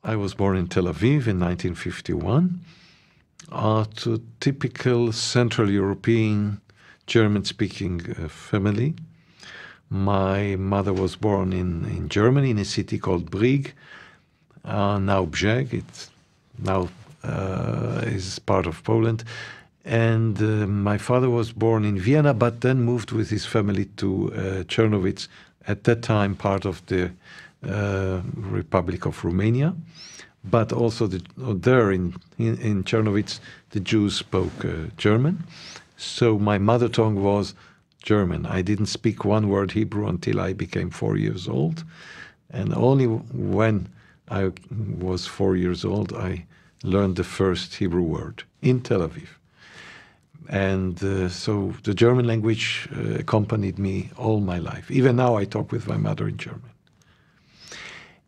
I was born in Tel Aviv in 1951 to a typical Central European German-speaking family. My mother was born in Germany, in a city called Brig, now Brzeg. It now is part of Poland. And my father was born in Vienna, but then moved with his family to Czernowitz, at that time part of the Republic of Romania. But also there in Czernowitz, the Jews spoke German. So my mother tongue was German. I didn't speak one word Hebrew until I became 4 years old. And only when I was 4 years old, I learned the first Hebrew word in Tel Aviv. And so the German language accompanied me all my life. Even now I talk with my mother in German.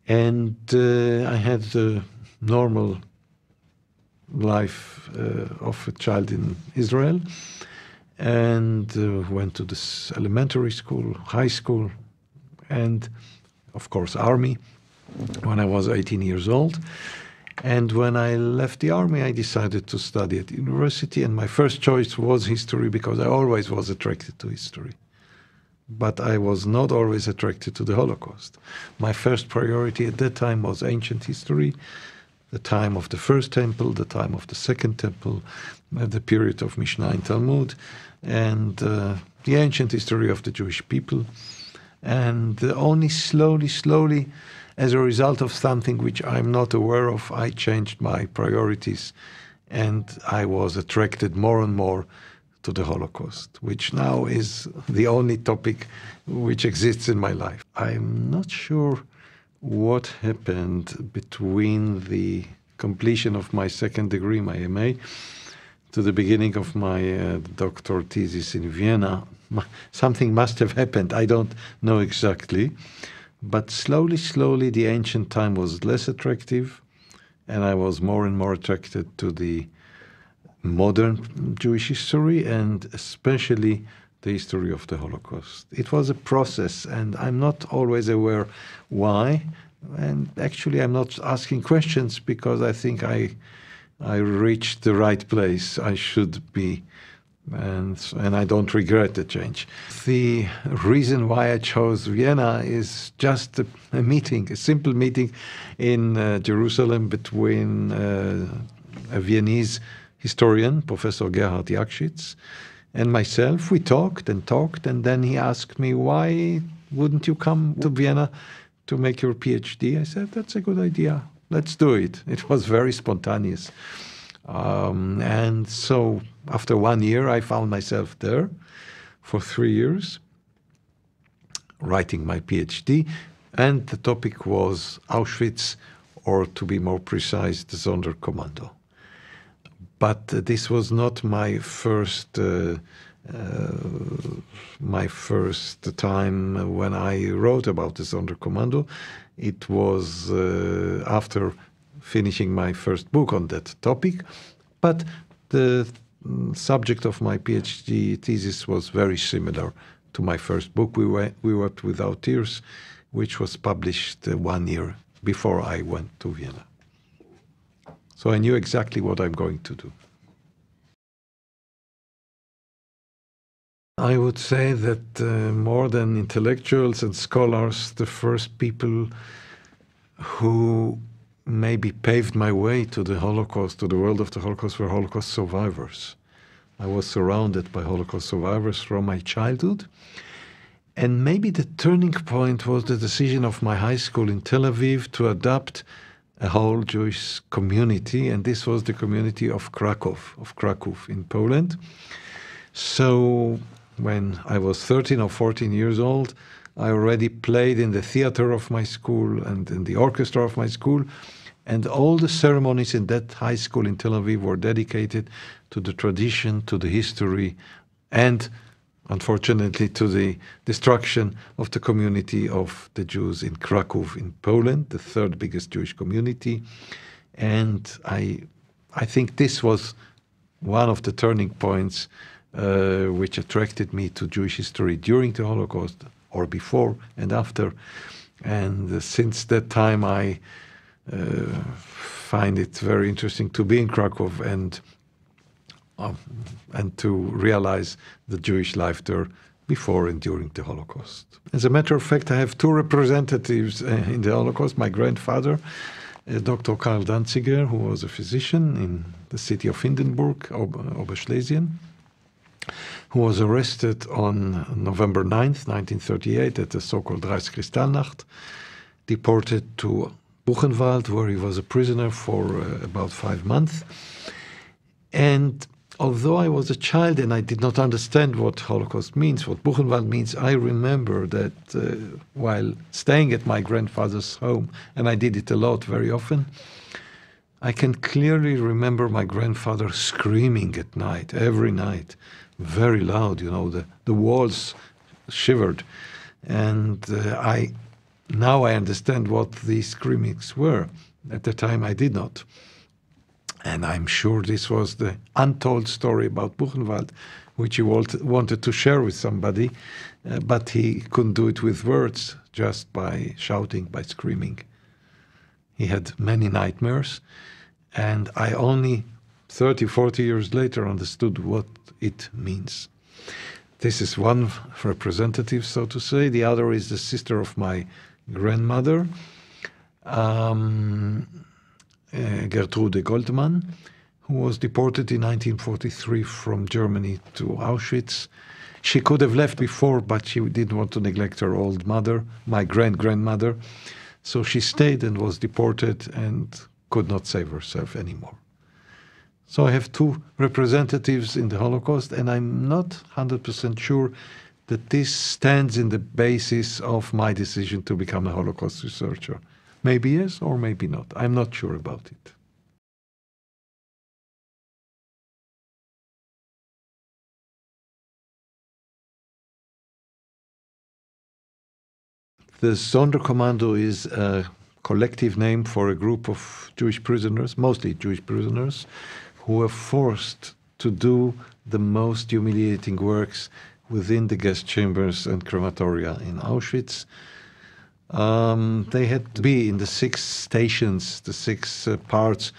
And I had the normal life of a child in Israel, and went to this elementary school, high school, and of course army when I was 18 years old. And when I left the army, I decided to study at university, and my first choice was history because I always was attracted to history. But I was not always attracted to the Holocaust. My first priority at that time was ancient history, the time of the First Temple, the time of the Second Temple, the period of Mishnah and Talmud, and the ancient history of the Jewish people. And only slowly, as a result of something which I'm not aware of, I changed my priorities, and I was attracted more and more to the Holocaust, which now is the only topic which exists in my life. I'm not sure what happened between the completion of my second degree, my MA, to the beginning of my doctoral thesis in Vienna. Something must have happened. I don't know exactly. But slowly, the ancient time was less attractive, and I was more and more attracted to the modern Jewish history, and especially the history of the Holocaust. It was a process, and I'm not always aware why. And actually, I'm not asking questions because I think I reached the right place I should be, and I don't regret the change. The reason why I chose Vienna is just a meeting, a simple meeting in Jerusalem between a Viennese historian, Professor Gerhard Jakschitz, and myself. We talked, and then he asked me, why wouldn't you come to Vienna to make your PhD? I said, that's a good idea. Let's do it. It was very spontaneous. And so after 1 year, I found myself there for 3 years, writing my PhD, and the topic was Auschwitz, or to be more precise, the Sonderkommando. But this was not my first time when I wrote about the Sonderkommando. It was after finishing my first book on that topic, but the subject of my PhD thesis was very similar to my first book, We Wept Without Tears, which was published 1 year before I went to Vienna. So I knew exactly what I'm going to do. I would say that more than intellectuals and scholars, the first people who maybe paved my way to the Holocaust, to the world of the Holocaust, were Holocaust survivors. I was surrounded by Holocaust survivors from my childhood. And maybe the turning point was the decision of my high school in Tel Aviv to adopt a whole Jewish community, and this was the community of Krakow in Poland. So when I was 13 or 14 years old, I already played in the theater of my school and in the orchestra of my school, and all the ceremonies in that high school in Tel Aviv were dedicated to the tradition, to the history, and unfortunately to the destruction of the community of the Jews in Krakow in Poland, the third biggest Jewish community. And I think this was one of the turning points which attracted me to Jewish history during the Holocaust, or before and after. And since that time I find it very interesting to be in Krakow and to realize the Jewish life there before and during the Holocaust. As a matter of fact, I have two representatives in the Holocaust. My grandfather, Dr. Karl Danziger, who was a physician in the city of Hindenburg, Oberschlesien, who was arrested on November 9th, 1938, at the so-called Reichskristallnacht, deported to Buchenwald, where he was a prisoner for about 5 months. And although I was a child and I did not understand what Holocaust means, what Buchenwald means, I remember that while staying at my grandfather's home, and I did it a lot, very often, I can clearly remember my grandfather screaming at night, every night, very loud, the walls shivered. And now I understand what these screamings were. At the time I did not. And I'm sure this was the untold story about Buchenwald, which he wanted to share with somebody, but he couldn't do it with words, just by shouting, by screaming. He had many nightmares, and I only 30, 40 years later understood what it means. This is one representative, so to say. The other is the sister of my grandmother, Gertrude Goldmann, who was deported in 1943 from Germany to Auschwitz. She could have left before, but she didn't want to neglect her old mother, my grandmother. So she stayed and was deported and could not save herself anymore. So I have two representatives in the Holocaust, and I'm not 100% sure that this stands in the basis of my decision to become a Holocaust researcher. Maybe yes, or maybe not. I'm not sure about it. The Sonderkommando is a collective name for a group of Jewish prisoners, mostly Jewish prisoners, who were forced to do the most humiliating works within the gas chambers and crematoria in Auschwitz. They had to be in the 6 stations, the 6 parts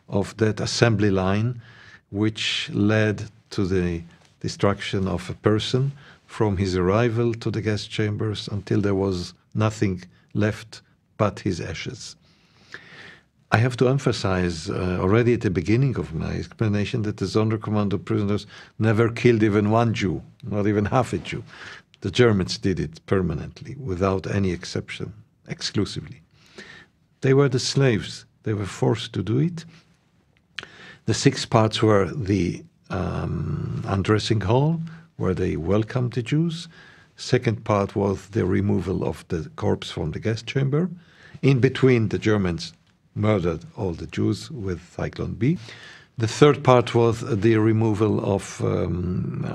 of that assembly line, which led to the destruction of a person from his arrival to the gas chambers until there was nothing left but his ashes. I have to emphasize already at the beginning of my explanation that the Sonderkommando prisoners never killed even one Jew, not even half a Jew. The Germans did it permanently, without any exception, exclusively. They were the slaves. They were forced to do it. The 6 parts were the undressing hall, where they welcomed the Jews. Second part was the removal of the corpse from the gas chamber. In between, the Germans murdered all the Jews with Zyklon B. The third part was the removal of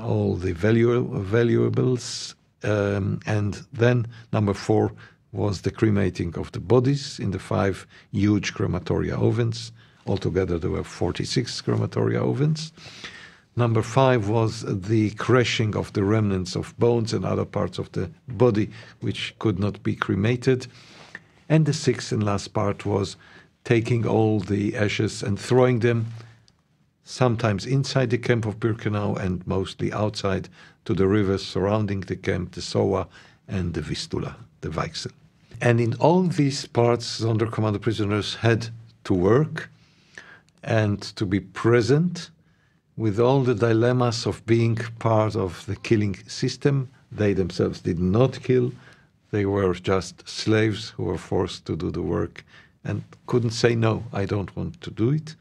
all the valuables. And then number 4 was the cremating of the bodies in the 5 huge crematoria ovens. Altogether, there were 46 crematoria ovens. Number 5 was the crushing of the remnants of bones and other parts of the body which could not be cremated. And the 6th and last part was taking all the ashes and throwing them, sometimes inside the camp of Birkenau and mostly outside, to the rivers surrounding the camp, the Sowa and the Vistula, the Weichsel. And in all these parts, Sonderkommando prisoners had to work and to be present with all the dilemmas of being part of the killing system. They themselves did not kill. They were just slaves who were forced to do the work and couldn't say, no, I don't want to do it.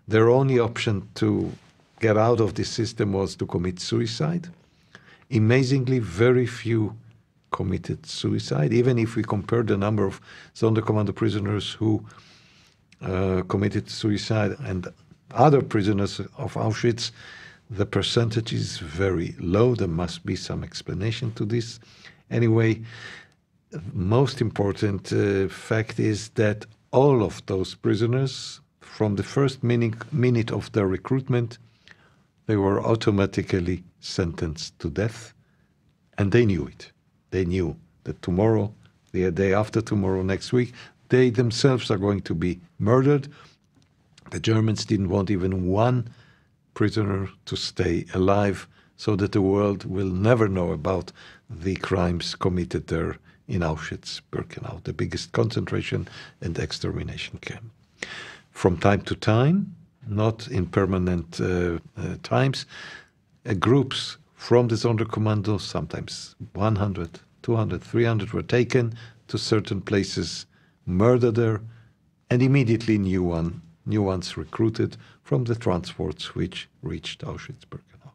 Their only option to get out of this system was to commit suicide. Amazingly, very few committed suicide. Even if we compare the number of Sonderkommando prisoners who committed suicide and other prisoners of Auschwitz, the percentage is very low. There must be some explanation to this. Anyway, most important fact is that all of those prisoners, from the first minute of their recruitment, they were automatically sentenced to death, and they knew it. They knew that tomorrow, the day after tomorrow, next week, they themselves are going to be murdered. The Germans didn't want even one prisoner to stay alive, so that the world will never know about the crimes committed there in Auschwitz-Birkenau, the biggest concentration and extermination camp. From time to time, not in permanent times, groups from the Sonderkommando, sometimes 100, 200, 300, were taken to certain places, murdered there, and immediately new ones recruited from the transports which reached Auschwitz-Birkenau.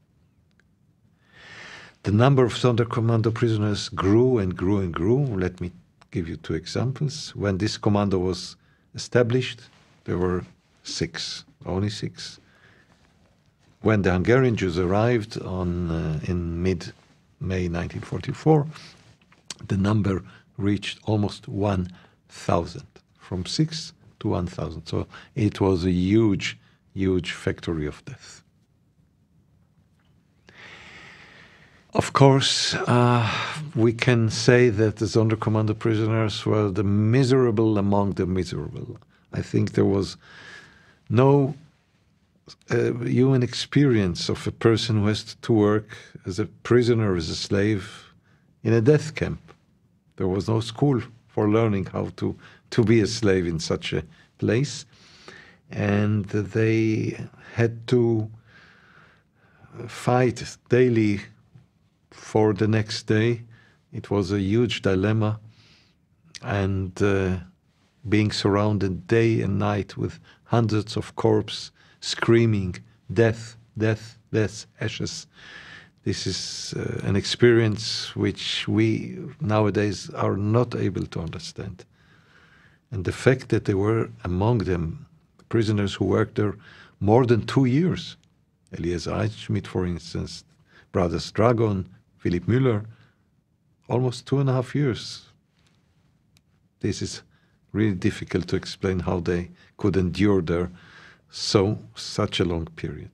The number of Sonderkommando prisoners grew and grew and grew. Let me give you two examples. When this commando was established, there were only six. When the Hungarian Jews arrived in mid-May 1944, the number reached almost 1,000, from 6 to 1,000. So it was a huge, huge factory of death. Of course, we can say that the Sonderkommando prisoners were the miserable among the miserable. I think there was no human experience of a person who has to work as a prisoner, as a slave, in a death camp. There was no school for learning how to be a slave in such a place. And they had to fight daily for the next day. It was a huge dilemma. And being surrounded day and night with hundreds of corpses screaming, death, death, death, ashes. This is an experience which we nowadays are not able to understand. And the fact that there were among them prisoners who worked there more than 2 years, Elias Eichschmidt, for instance, brothers Dragon, Philipp Müller, almost 2.5 years. This is really difficult to explain how they could endure there such a long period.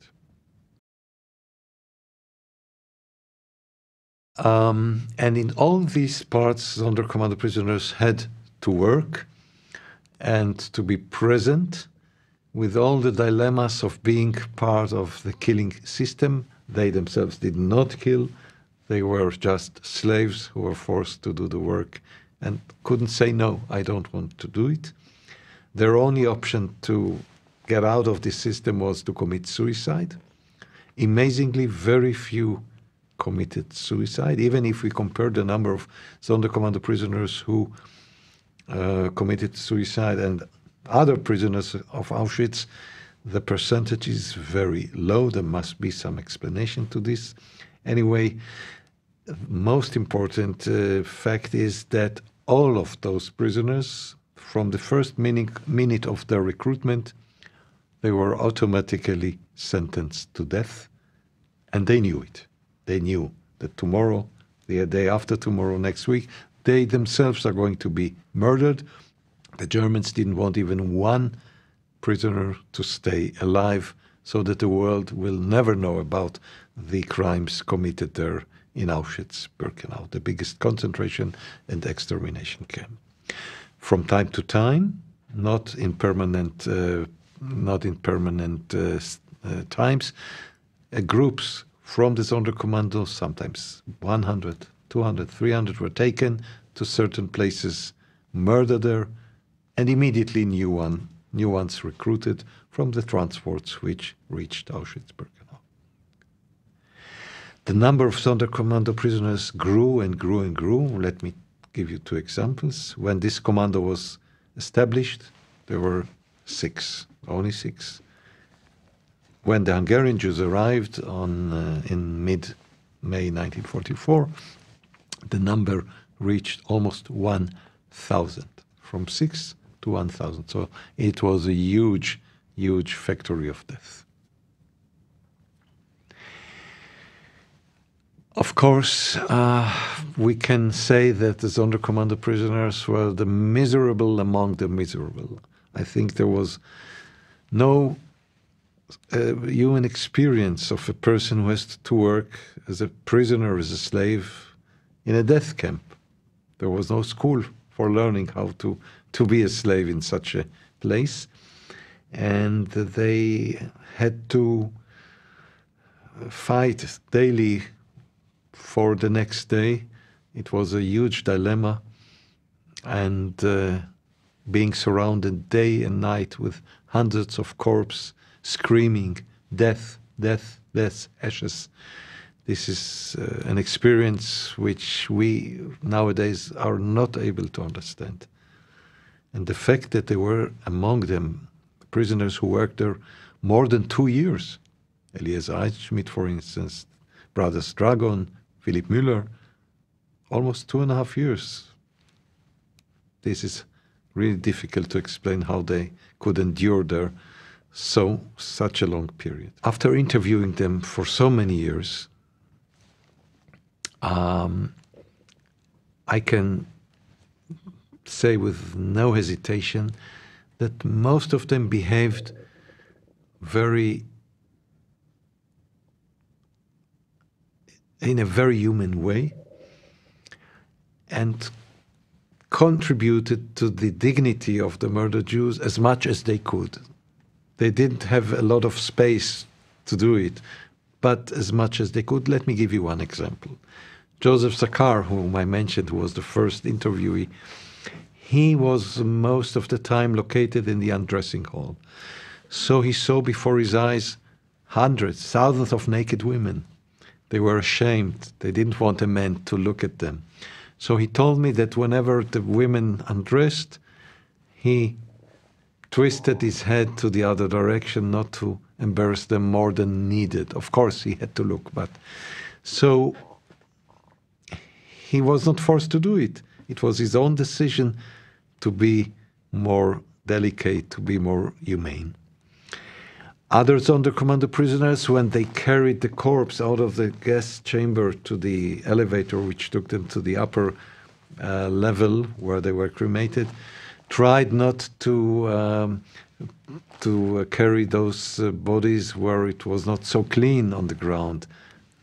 And in all these parts, Sonderkommando prisoners had to work and to be present with all the dilemmas of being part of the killing system. They themselves did not kill. They were just slaves who were forced to do the work and couldn't say, no, I don't want to do it. Their only option to get out of this system was to commit suicide. Amazingly, very few committed suicide. Even if we compare the number of Sonderkommando prisoners who committed suicide and other prisoners of Auschwitz, the percentage is very low. There must be some explanation to this. Anyway, most important fact is that all of those prisoners, from the first minute of their recruitment, they were automatically sentenced to death, and they knew it. They knew that tomorrow, the day after tomorrow, next week, they themselves are going to be murdered. The Germans didn't want even one prisoner to stay alive, so that the world will never know about the crimes committed there in Auschwitz-Birkenau, the biggest concentration and extermination camp. From time to time, not in permanent times, groups from the Sonderkommando, sometimes 100, 200, 300, were taken to certain places, murdered there, and immediately new ones recruited from the transports which reached Auschwitz-Birkenau. The number of Sonderkommando prisoners grew and grew and grew. Let me give you two examples. When this commando was established, there were only six. When the Hungarian Jews arrived in mid-May 1944, the number reached almost 1,000, from 6 to 1,000. So it was a huge, huge factory of death. Of course, we can say that the Sonderkommando prisoners were the miserable among the miserable. I think there was no human experience of a person who has to work as a prisoner, as a slave, in a death camp. There was no school for learning how to be a slave in such a place. And they had to fight daily for the next day. It was a huge dilemma, and being surrounded day and night with hundreds of corpses screaming, death, death, death, ashes. This is an experience which we nowadays are not able to understand. And the fact that there were among them prisoners who worked there more than 2 years, Eliezer Eichschmidt, for instance, brothers Dragon, Philipp Müller, almost 2.5 years. This is really difficult to explain how they could endure there such a long period. After interviewing them for so many years, I can say with no hesitation that most of them behaved in a very human way and contributed to the dignity of the murdered Jews as much as they could. They didn't have a lot of space to do it, but as much as they could. Let me give you one example. Joseph Sekar, whom I mentioned, who was the first interviewee, he was most of the time located in the undressing hall. So he saw before his eyes hundreds, thousands of naked women. They were ashamed. They didn't want a man to look at them. So he told me that whenever the women undressed, he twisted his head to the other direction, not to embarrass them more than needed. Of course, he had to look, but so he was not forced to do it. It was his own decision to be more delicate, to be more humane. Other Sonderkommando prisoners, when they carried the corpse out of the gas chamber to the elevator, which took them to the upper level where they were cremated, tried not to carry those bodies where it was not so clean on the ground.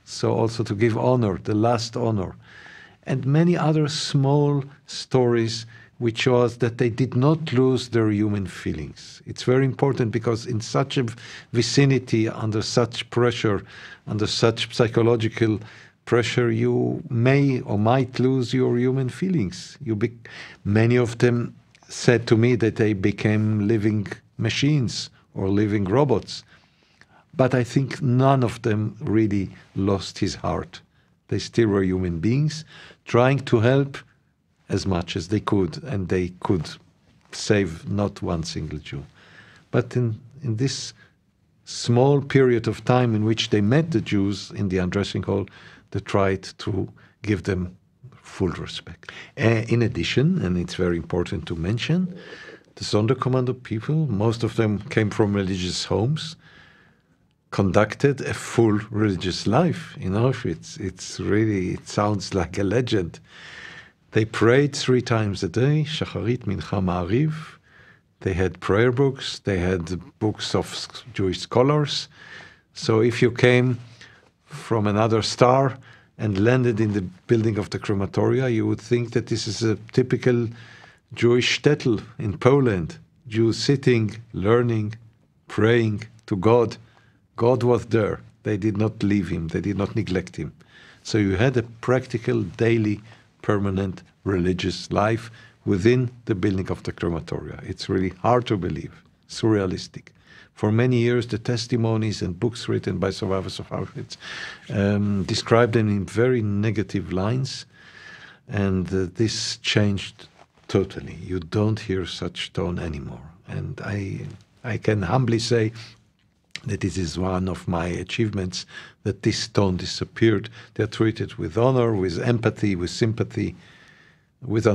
So also to give honor, the last honor. And many other small stories which was that they did not lose their human feelings. It's very important because in such a vicinity, under such pressure, under such psychological pressure, you may or might lose your human feelings. Many of them said to me that they became living machines or living robots. But I think none of them really lost his heart. They still were human beings, trying to help as much as they could, and they could save not one single Jew. But in this small period of time in which they met the Jews in the undressing hall, they tried to give them full respect. In addition, and it's very important to mention, the Sonderkommando people, most of them came from religious homes, conducted a full religious life in Auschwitz. It sounds like a legend. They prayed 3 times a day, Shacharit, Mincha, Ma'ariv. They had prayer books. They had books of Jewish scholars. So if you came from another star and landed in the building of the crematoria, you would think that this is a typical Jewish shtetl in Poland. Jews sitting, learning, praying to God. God was there. They did not leave him. They did not neglect him. So you had a practical, daily, permanent religious life within the building of the crematoria. It's really hard to believe, surrealistic. For many years, the testimonies and books written by survivors of Auschwitz described them in very negative lines, and this changed totally. You don't hear such tone anymore. And I can humbly say that this is one of my achievements, that this tone disappeared. They're treated with honor, with empathy, with sympathy, with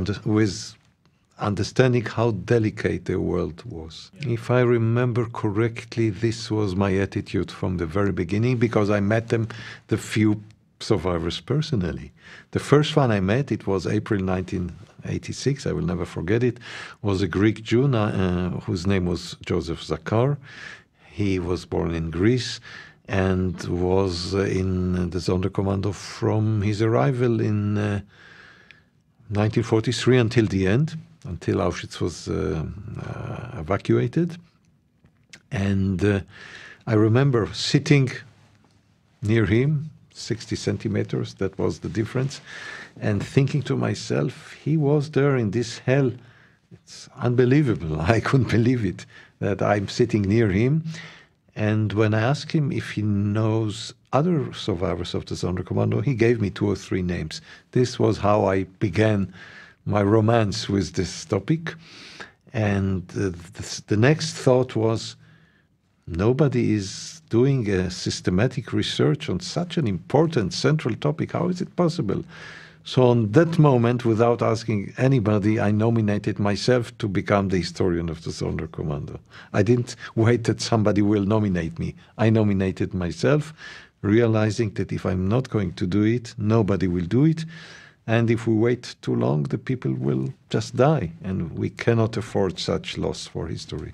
understanding how delicate the world was. Yeah. If I remember correctly, this was my attitude from the very beginning, because I met them, the few survivors, personally. The first one I met, it was April 1986, I will never forget it, was a Greek Jew whose name was Joseph Sekar. He was born in Greece and was in the Sonderkommando from his arrival in 1943 until the end, until Auschwitz was evacuated. And I remember sitting near him, 60 centimeters, that was the difference, and thinking to myself, he was there in this hell. It's unbelievable. I couldn't believe it, that I'm sitting near him. And when I asked him if he knows other survivors of the Sonderkommando, he gave me 2 or 3 names. This was how I began my romance with this topic. And the next thought was, nobody is doing a systematic research on such an important central topic. How is it possible? So on that moment, without asking anybody, I nominated myself to become the historian of the Sonderkommando. I didn't wait that somebody will nominate me. I nominated myself, realizing that if I'm not going to do it, nobody will do it. And if we wait too long, the people will just die. And we cannot afford such loss for history.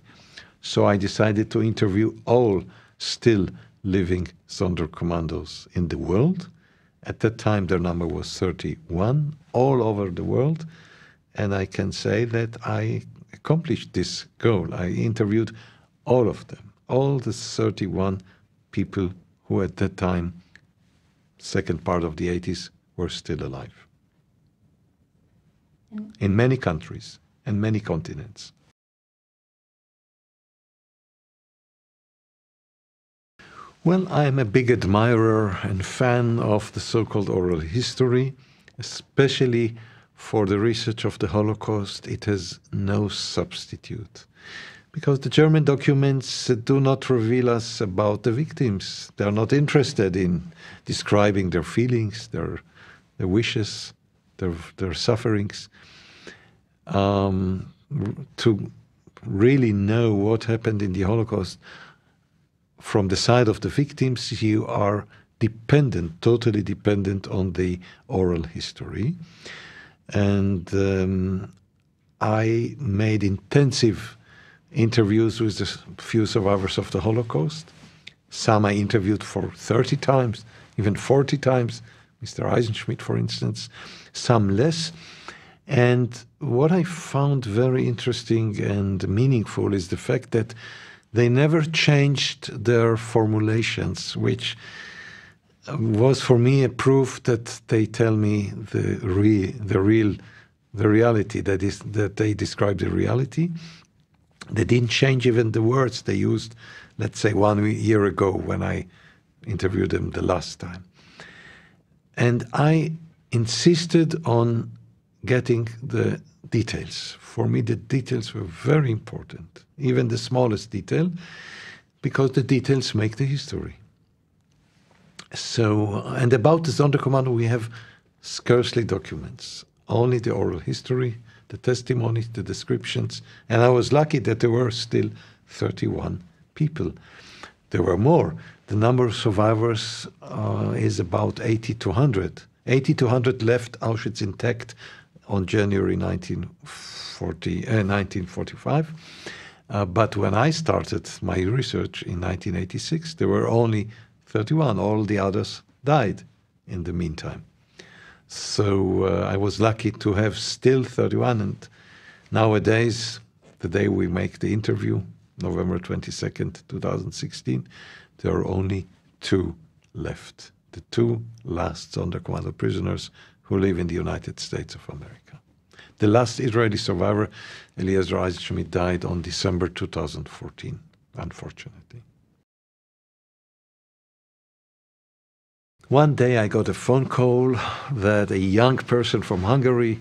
So I decided to interview all still living Sonderkommandos in the world. At that time, their number was 31, all over the world. And I can say that I accomplished this goal. I interviewed all of them, all the 31 people who at that time, second part of the 80s, were still alive. In many countries and many continents. Well, I am a big admirer and fan of the so-called oral history, especially for the research of the Holocaust. It has no substitute, because the German documents do not reveal us about the victims. They are not interested in describing their feelings, their wishes, their sufferings. To really know what happened in the Holocaust, from the side of the victims, you are dependent, totally dependent on the oral history. And I made intensive interviews with a few survivors of the Holocaust. Some I interviewed for 30 times, even 40 times, Mr. Eisenschmidt, for instance, some less. And what I found very interesting and meaningful is the fact that they never changed their formulations, which was for me a proof that they tell me the reality, that is, that they describe the reality. They didn't change even the words they used, let's say 1 year ago when I interviewed them the last time. And I insisted on getting the details. For me, the details were very important, even the smallest detail, because the details make the history. So, and about the Sonderkommando, we have scarcely documents, only the oral history, the testimonies, the descriptions, and I was lucky that there were still 31 people. There were more. The number of survivors is about 80 to 100. 80 to 100 left Auschwitz intact on January 1945. But when I started my research in 1986, there were only 31. All the others died in the meantime. So I was lucky to have still 31. And nowadays, the day we make the interview, November 22nd, 2016, there are only 2 left. The 2 last Sonderkommando prisoners who live in the United States of America. The last Israeli survivor, Eliezer Eisenschmidt, died on December 2014, unfortunately. One day I got a phone call that a young person from Hungary,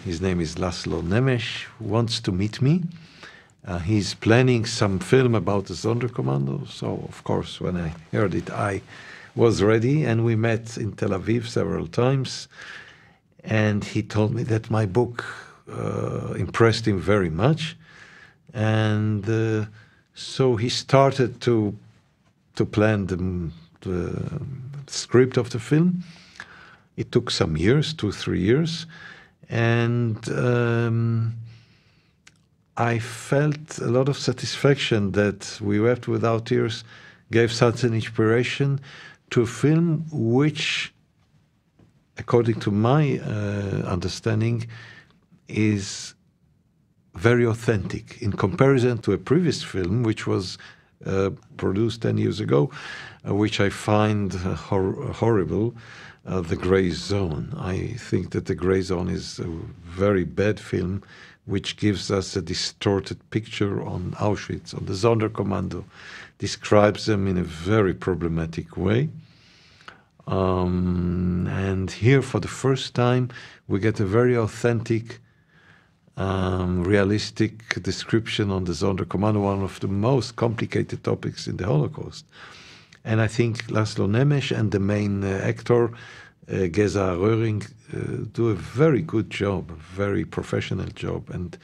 his name is Laszlo Nemes, wants to meet me. He's planning some film about the Sonderkommando, so of course when I heard it I was ready, and we met in Tel Aviv several times, and he told me that my book impressed him very much, and so he started to plan the script of the film. It took some years, 2-3 years, and I felt a lot of satisfaction that We Wept Without Tears gave such an inspiration to a film which according to my understanding, is very authentic in comparison to a previous film which was produced 10 years ago, which I find horrible, The Grey Zone. I think that The Grey Zone is a very bad film which gives us a distorted picture on Auschwitz, on the Sonderkommando, describes them in a very problematic way. And here, for the first time, we get a very authentic, realistic description on the Sonderkommando, one of the most complicated topics in the Holocaust. And I think Laszlo Nemes and the main actor, Geza Röhring, do a very good job, a very professional job, and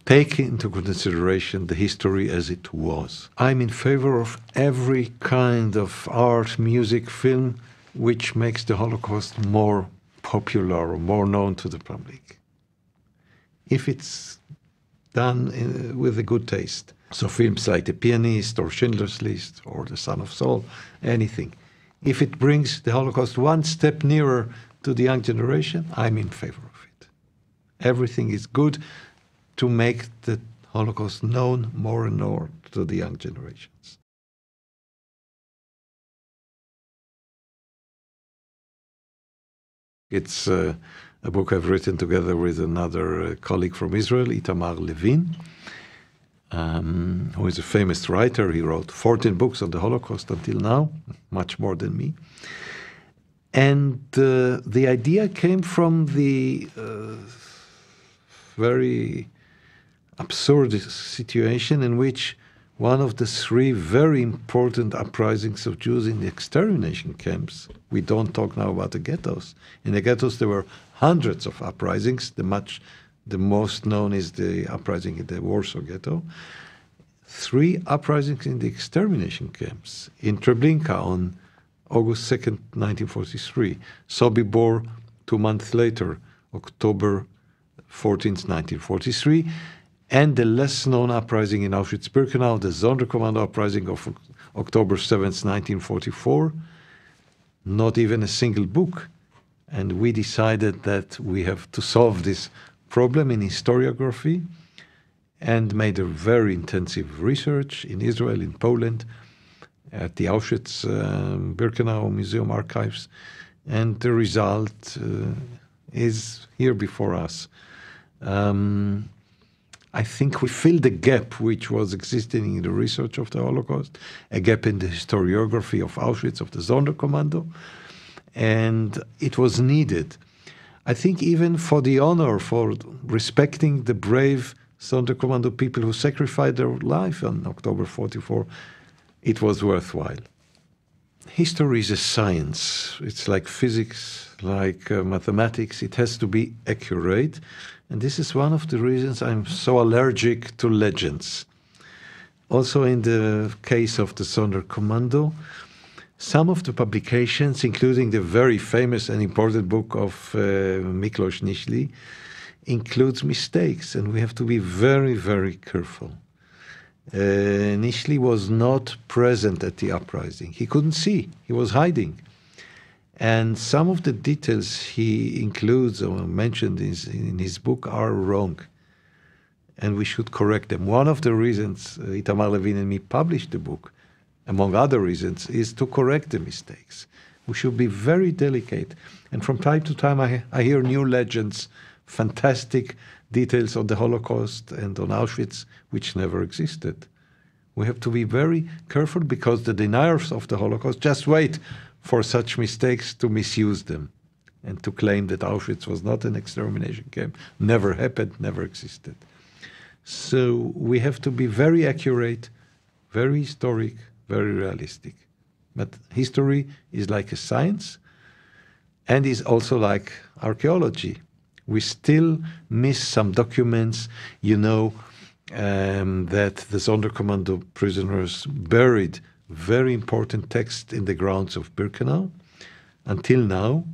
take into consideration the history as it was. I'm in favor of every kind of art, music, film, which makes the Holocaust more popular or more known to the public, if it's done with a good taste. So films like The Pianist or Schindler's List or The Son of Saul, anything. If it brings the Holocaust one step nearer to the young generation, I'm in favor of it. Everything is good to make the Holocaust known more and more to the young generations. It's a book I've written together with another colleague from Israel, Itamar Levin, who is a famous writer. He wrote 14 books on the Holocaust until now, much more than me. And the idea came from the very absurd situation in which one of the three very important uprisings of Jews in the extermination camps, we don't talk now about the ghettos. In the ghettos there were hundreds of uprisings. The most known is the uprising in the Warsaw Ghetto. 3 uprisings in the extermination camps. In Treblinka on August 2nd, 1943. Sobibor 2 months later, October 14th, 1943. And the less-known uprising in Auschwitz-Birkenau, the Sonderkommando uprising of October 7th, 1944. Not even a single book. And we decided that we have to solve this problem in historiography and made a very intensive research in Israel, in Poland, at the Auschwitz-Birkenau Museum archives. And the result is here before us. I think we filled the gap which was existing in the research of the Holocaust, a gap in the historiography of Auschwitz, of the Sonderkommando, and it was needed. I think even for the honor, for respecting the brave Sonderkommando people who sacrificed their life on October 44, it was worthwhile. History is a science. It's like physics, like mathematics. It has to be accurate. And this is one of the reasons I'm so allergic to legends. Also in the case of the Sonderkommando, some of the publications, including the very famous and important book of Miklos Nischli, includes mistakes, and we have to be very, very careful. Nischli was not present at the uprising. He couldn't see. He was hiding. And some of the details he includes or mentioned in his book are wrong. And we should correct them. One of the reasons Itamar Levin and me published the book, among other reasons, is to correct the mistakes. We should be very delicate. And from time to time I hear new legends, fantastic details on the Holocaust and on Auschwitz, which never existed. We have to be very careful because the deniers of the Holocaust just wait for such mistakes to misuse them and to claim that Auschwitz was not an extermination camp, never happened, never existed. So we have to be very accurate, very historic, very realistic. But history is like a science and is also like archaeology. We still miss some documents, you know, that the Sonderkommando prisoners buried very important text in the grounds of Birkenau. Until now,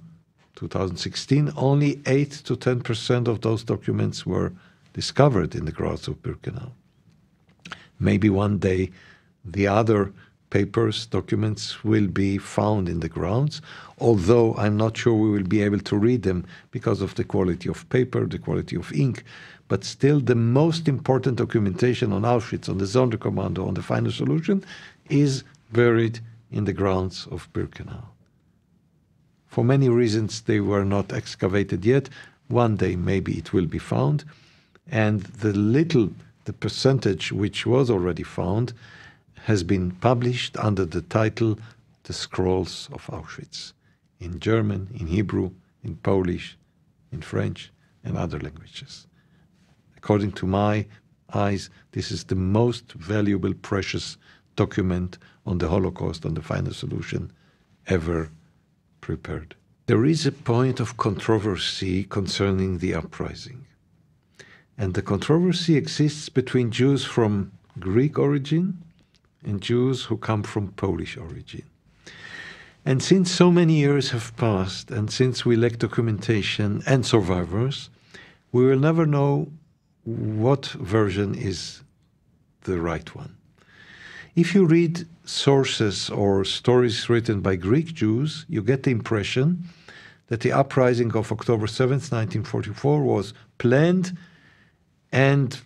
2016, only 8 to 10% of those documents were discovered in the grounds of Birkenau. Maybe one day the other papers, documents will be found in the grounds, although I'm not sure we will be able to read them because of the quality of paper, the quality of ink. But still, the most important documentation on Auschwitz, on the Sonderkommando, on the final solution, is buried in the grounds of Birkenau. For many reasons, they were not excavated yet. One day, maybe it will be found. And the percentage which was already found has been published under the title The Scrolls of Auschwitz, in German, in Hebrew, in Polish, in French, and other languages. According to my eyes, this is the most valuable, precious document on the Holocaust, on the final solution, ever prepared. There is a point of controversy concerning the uprising. And the controversy exists between Jews from Greek origin and Jews who come from Polish origin. And since so many years have passed, and since we lack documentation and survivors, we will never know what version is the right one. If you read sources or stories written by Greek Jews, you get the impression that the uprising of October 7th, 1944 was planned and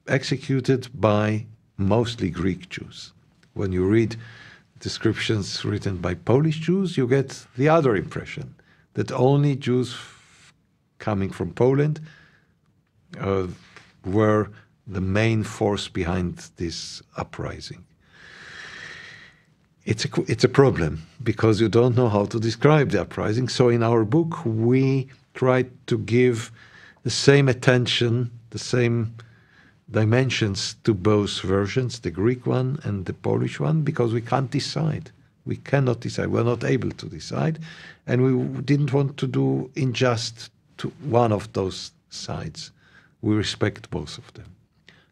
executed by mostly Greek Jews. When you read descriptions written by Polish Jews, you get the other impression, that only Jews coming from Poland were the main force behind this uprising. It's a problem, because you don't know how to describe the uprising. So in our book, we tried to give the same attention, the same dimensions to both versions, the Greek one and the Polish one, because we can't decide. We cannot decide. We're not able to decide. And we didn't want to do injustice to one of those sides. We respect both of them.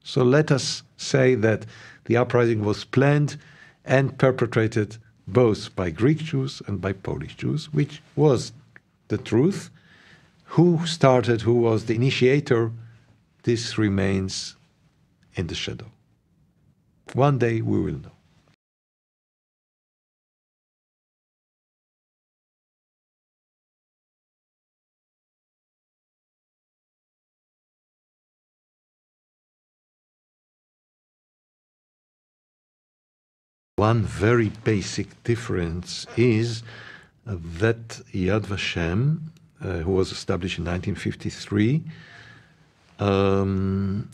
So let us say that the uprising was planned and perpetrated both by Greek Jews and by Polish Jews, which was the truth. Who started, who was the initiator, this remains in the shadow. One day we will know. One very basic difference is that Yad Vashem, who was established in 1953,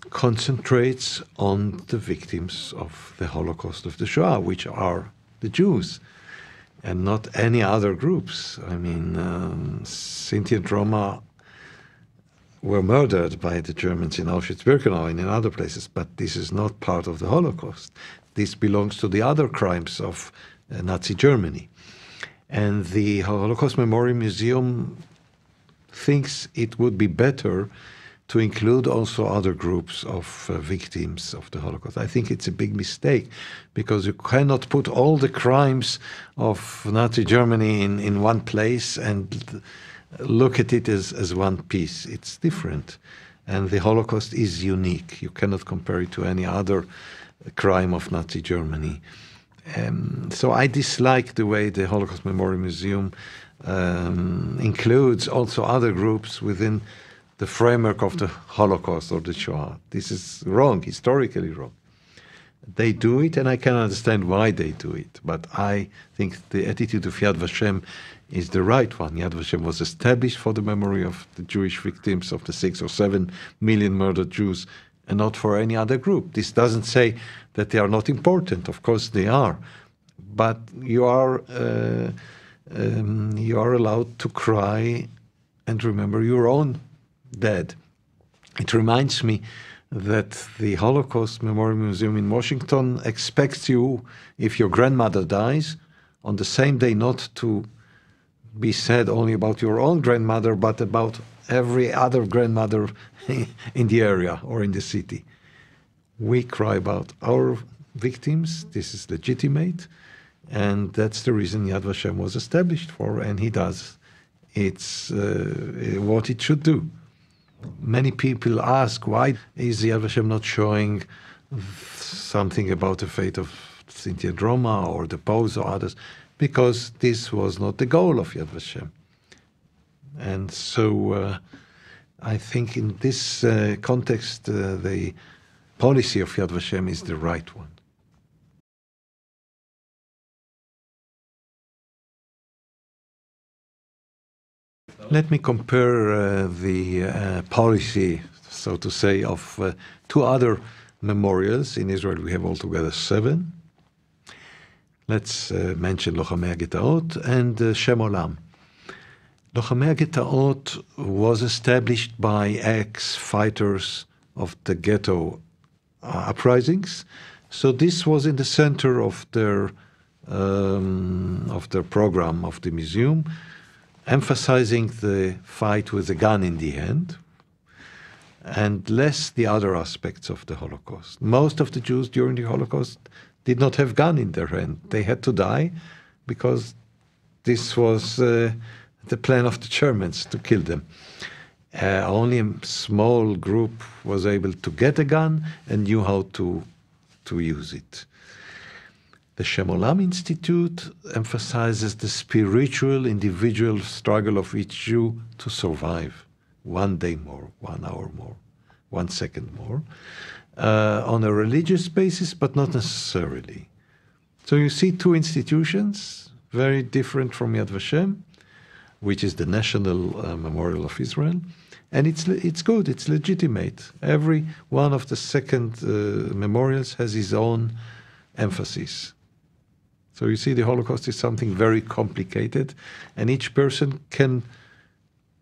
concentrates on the victims of the Holocaust of the Shoah, which are the Jews, and not any other groups. I mean, Sinti and Roma were murdered by the Germans in Auschwitz-Birkenau and in other places, but this is not part of the Holocaust. This belongs to the other crimes of Nazi Germany. And the Holocaust Memorial Museum thinks it would be better to include also other groups of victims of the Holocaust. I think it's a big mistake, because you cannot put all the crimes of Nazi Germany in one place and look at it as one piece. It's different. And the Holocaust is unique. You cannot compare it to any other crime of Nazi Germany. So I dislike the way the Holocaust Memorial Museum includes also other groups within the framework of the Holocaust or the Shoah. This is wrong, historically wrong. They do it, and I can understand why they do it, but I think the attitude of Yad Vashem is the right one. Yad Vashem was established for the memory of the Jewish victims, of the 6 or 7 million murdered Jews, and not for any other group. This doesn't say that they are not important. Of course they are. But you are allowed to cry and remember your own dead. It reminds me that the Holocaust Memorial Museum in Washington expects you, if your grandmother dies, on the same day not to be sad only about your own grandmother, but about every other grandmother in the area or in the city. We cry about our victims. This is legitimate, and that's the reason Yad Vashem was established for, and he does. It's what it should do. Many people ask, why is Yad Vashem not showing something about the fate of Sinti and Roma or the Poles or others, because this was not the goal of Yad Vashem. And so I think in this context, the policy of Yad Vashem is the right one. Let me compare the policy, so to say, of two other memorials. In Israel we have altogether 7. Let's mention Lochamei HaGetaot and Shem Olam. Lochamei HaGetaot was established by ex-fighters of the ghetto uprisings, so this was in the center of their program of the museum, emphasizing the fight with a gun in the hand, and less the other aspects of the Holocaust. Most of the Jews during the Holocaust did not have gun in their hand. They had to die because this was the plan of the Germans to kill them. Only a small group was able to get a gun and knew how to use it. The Shem Olam Institute emphasizes the spiritual, individual struggle of each Jew to survive 1 day more, 1 hour more, 1 second more, on a religious basis, but not necessarily. So you see two institutions, very different from Yad Vashem, which is the National Memorial of Israel, and it's good, it's legitimate. Every one of the second memorials has his own emphasis. So you see, the Holocaust is something very complicated, and each person can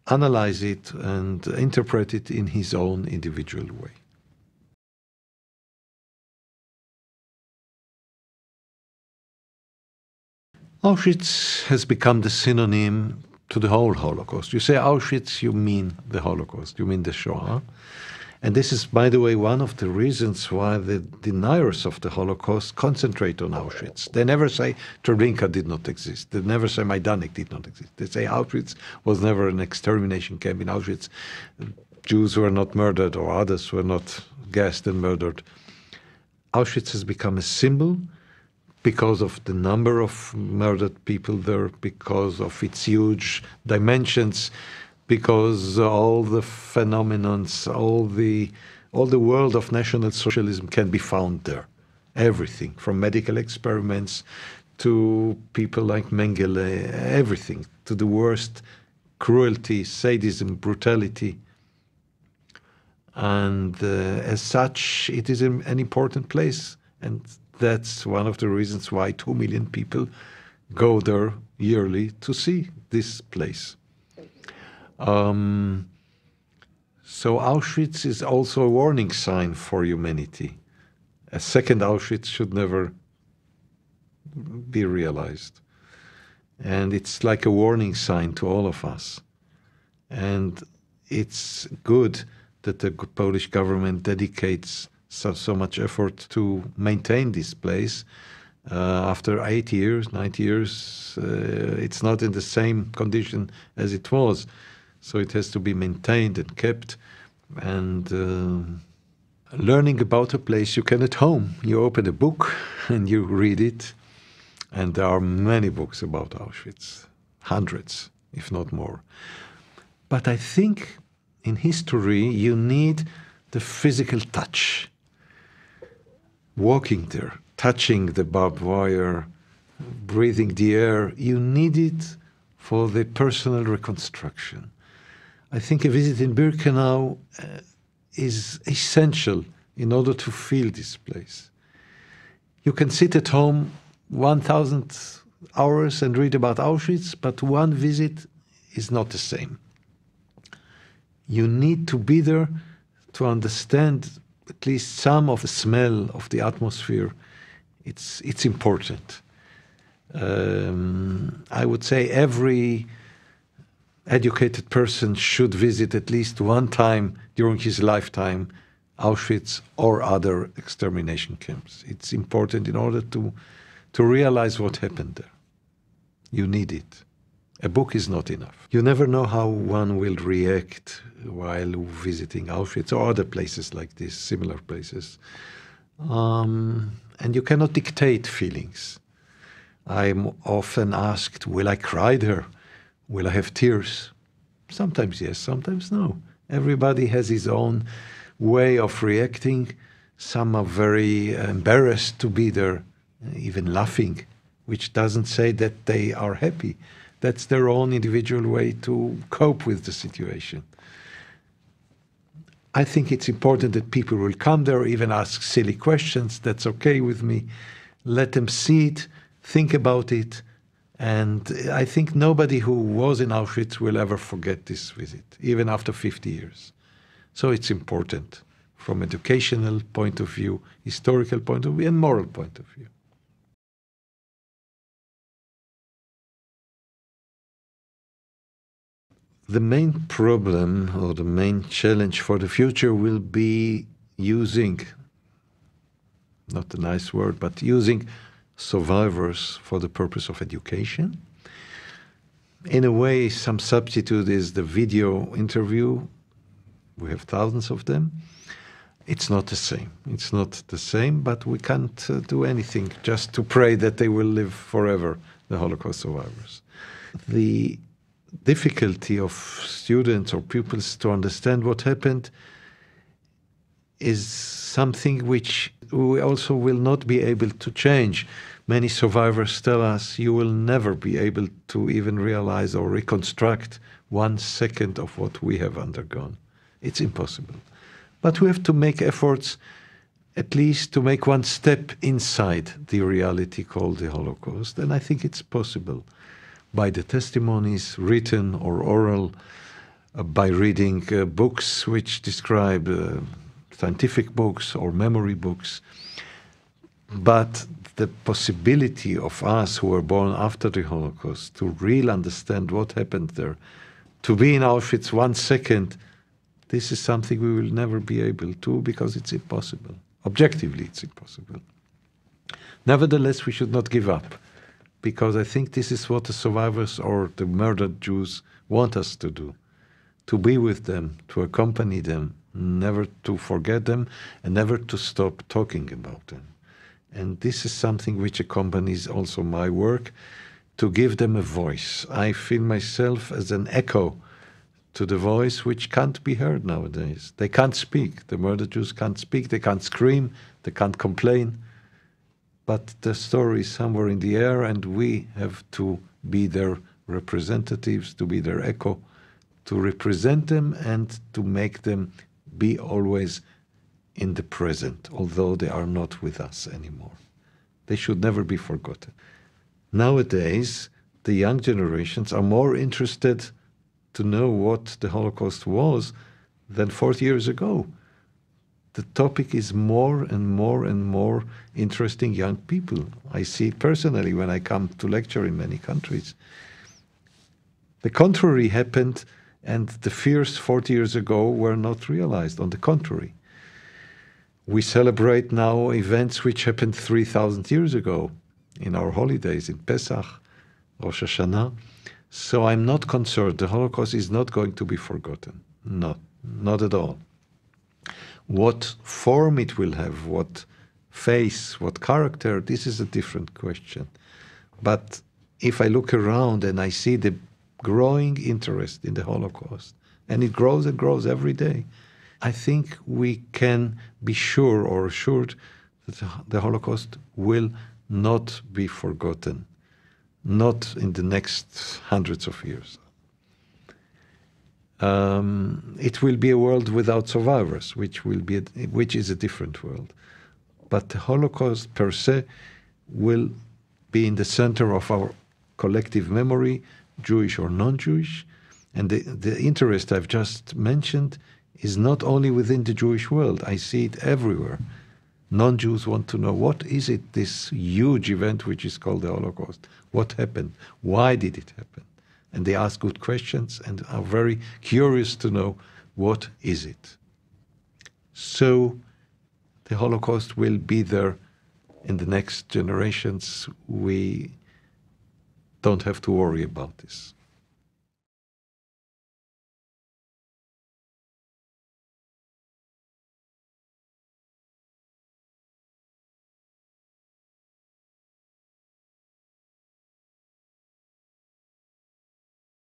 analyze it and interpret it in his own individual way. Auschwitz has become the synonym to the whole Holocaust. You say Auschwitz, you mean the Holocaust, you mean the Shoah. And this is, by the way, one of the reasons why the deniers of the Holocaust concentrate on Auschwitz. They never say Treblinka did not exist. They never say Majdanek did not exist. They say Auschwitz was never an extermination camp. In Auschwitz, Jews were not murdered or others were not gassed and murdered. Auschwitz has become a symbol because of the number of murdered people there, because of its huge dimensions, because all the phenomenons, all the world of National Socialism can be found there. Everything, from medical experiments to people like Mengele, everything, to the worst cruelty, sadism, brutality. And as such, it is an important place. And that's one of the reasons why 2 million people go there yearly to see this place. So Auschwitz is also a warning sign for humanity. A second Auschwitz should never be realized. And it's like a warning sign to all of us. And it's good that the Polish government dedicates so much effort to maintain this place. After 8 years, 9 years, it's not in the same condition as it was. So it has to be maintained and kept. And learning about a place you can at home. You open a book and you read it. And there are many books about Auschwitz, hundreds, if not more. But I think in history you need the physical touch. Walking there, touching the barbed wire, breathing the air, you need it for the personal reconstruction. I think a visit in Birkenau is essential in order to feel this place. You can sit at home 1,000 hours and read about Auschwitz, but one visit is not the same. You need to be there to understand at least some of the smell of the atmosphere. It's important. I would say every educated person should visit at least one time during his lifetime Auschwitz or other extermination camps. It's important in order to realize what happened there. You need it. A book is not enough. You never know how one will react while visiting Auschwitz or other places like this, similar places. and you cannot dictate feelings. I'm often asked, will I cry there? Will I have tears? Sometimes yes, sometimes no. Everybody has his own way of reacting. Some are very embarrassed to be there, even laughing, which doesn't say that they are happy. That's their own individual way to cope with the situation. I think it's important that people will come there, even ask silly questions. That's okay with me. Let them see it, think about it. And I think nobody who was in Auschwitz will ever forget this visit, even after 50 years. So it's important from educational point of view, historical point of view, and moral point of view. The main problem or the main challenge for the future will be using, not a nice word, but using survivors for the purpose of education. In a way, some substitute is the video interview. We have thousands of them. It's not the same. It's not the same, but we can't do anything just to pray that they will live forever, the Holocaust survivors. The difficulty of students or pupils to understand what happened is something which we also will not be able to change. Many survivors tell us you will never be able to even realize or reconstruct 1 second of what we have undergone. It's impossible. But we have to make efforts at least to make one step inside the reality called the Holocaust. And I think it's possible by the testimonies, written or oral, by reading books which describe scientific books or memory books. But the possibility of us who were born after the Holocaust to really understand what happened there, to be in Auschwitz 1 second, this is something we will never be able to because it's impossible. Objectively, it's impossible. Nevertheless, we should not give up, because I think this is what the survivors or the murdered Jews want us to do, to be with them, to accompany them, never to forget them, and never to stop talking about them. And this is something which accompanies also my work, to give them a voice. I feel myself as an echo to the voice which can't be heard nowadays. They can't speak. The murdered Jews can't speak. They can't scream. They can't complain. But the story is somewhere in the air, and we have to be their representatives, to be their echo, to represent them and to make them be always in the present, although they are not with us anymore. They should never be forgotten. Nowadays, the young generations are more interested to know what the Holocaust was than 40 years ago. The topic is more and more and more interesting young people. I see it personally when I come to lecture in many countries. The contrary happened, and the fears 40 years ago were not realized. On the contrary, we celebrate now events which happened 3,000 years ago in our holidays, in Pesach, Rosh Hashanah. So I'm not concerned. The Holocaust is not going to be forgotten. No, not at all. What form it will have, what face, what character, this is a different question. But if I look around and I see the growing interest in the Holocaust, and it grows and grows every day, I think we can be sure or assured that the Holocaust will not be forgotten, not in the next hundreds of years. It will be a world without survivors, which is a different world. But the Holocaust per se will be in the center of our collective memory, Jewish or non-Jewish. And the interest I've just mentioned is not only within the Jewish world. I see it everywhere. Non-Jews want to know, what is it, this huge event which is called the Holocaust? What happened? Why did it happen? And they ask good questions and are very curious to know, what is it? So the Holocaust will be there in the next generations. We don't have to worry about this.